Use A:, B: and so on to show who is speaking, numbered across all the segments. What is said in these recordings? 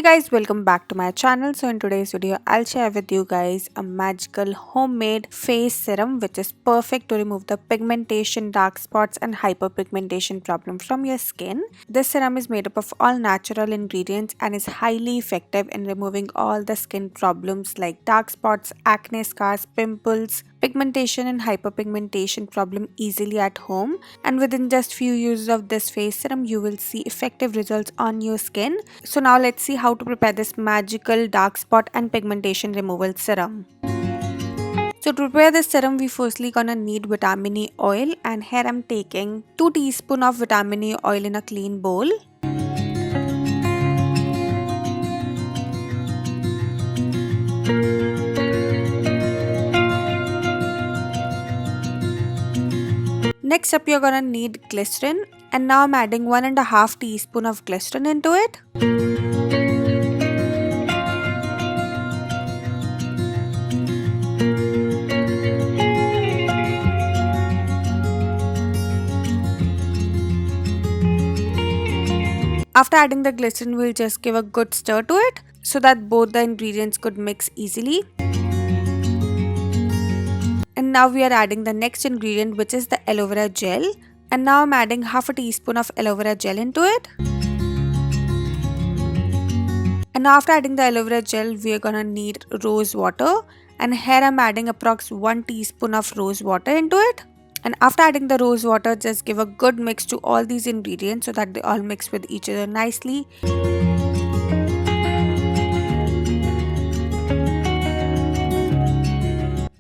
A: Guys, welcome back to my channel. So in today's video I'll share with you guys a magical homemade face serum which is perfect to remove the pigmentation, dark spots and hyperpigmentation problem from your skin. This serum is made up of all natural ingredients and is highly effective in removing all the skin problems like dark spots, acne, scars, pimples, pigmentation and hyperpigmentation problem easily at home, and within just few uses of this face serum you will see effective results on your skin. So now let's see how to prepare this magical dark spot and pigmentation removal serum. So to prepare this serum we firstly gonna need vitamin E oil, and here I'm taking 2 teaspoons of vitamin E oil in a clean bowl. Next up you're gonna need glycerin, and now I'm adding 1.5 teaspoons of glycerin into it. After adding the glycerin we'll just give a good stir to it so that both the ingredients could mix easily. And now we are adding the next ingredient, which is the aloe vera gel, and now I'm adding half a teaspoon of aloe vera gel into it. And now after adding the aloe vera gel we are gonna need rose water, and here I'm adding approx 1 teaspoon of rose water into it. And after adding the rose water just give a good mix to all these ingredients so that they all mix with each other nicely.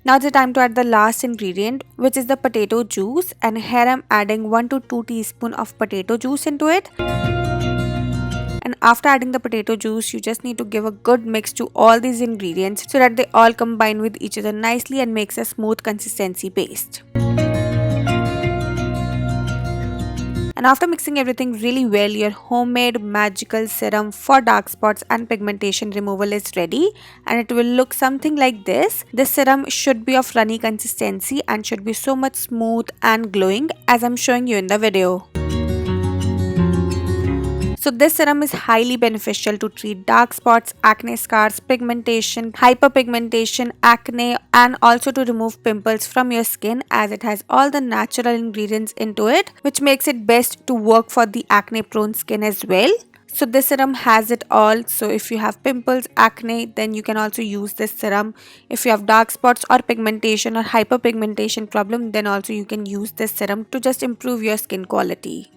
A: Now it's the time to add the last ingredient, which is the potato juice, and here I'm adding 1 to 2 teaspoons of potato juice into it. And after adding the potato juice you just need to give a good mix to all these ingredients so that they all combine with each other nicely and makes a smooth consistency paste. And after mixing everything really well, your homemade magical serum for dark spots and pigmentation removal is ready, and it will look something like this. This serum should be of runny consistency and should be so much smooth and glowing as I'm showing you in the video. So this serum is highly beneficial to treat dark spots, acne scars, pigmentation, hyperpigmentation, acne, and also to remove pimples from your skin, as it has all the natural ingredients into it, which makes it best to work for the acne prone skin as well. So this serum has it all. So if you have pimples, acne, then you can also use this serum. If you have dark spots or pigmentation or hyperpigmentation problem, then also you can use this serum to just improve your skin quality.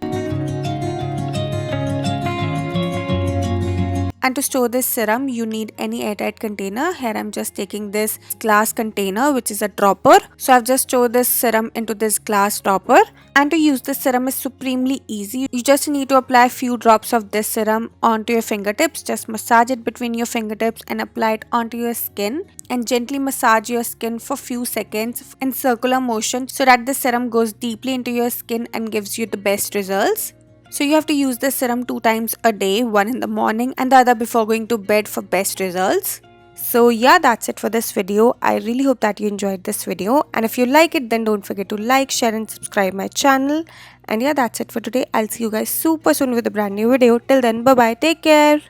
A: And to store this serum you need any airtight container. Here I'm just taking this glass container which is a dropper. So I've just stored this serum into this glass dropper. And to use this serum is supremely easy. You just need to apply a few drops of this serum onto your fingertips. Just massage it between your fingertips and apply it onto your skin. And gently massage your skin for few seconds in circular motion so that the serum goes deeply into your skin and gives you the best results. So you have to use this serum 2 times a day, one in the morning and the other before going to bed for best results. So yeah, that's it for this video. I really hope that you enjoyed this video, and if you like it then don't forget to like, share and subscribe my channel. And yeah, that's it for today. I'll see you guys super soon with a brand new video. Till then, bye bye, take care.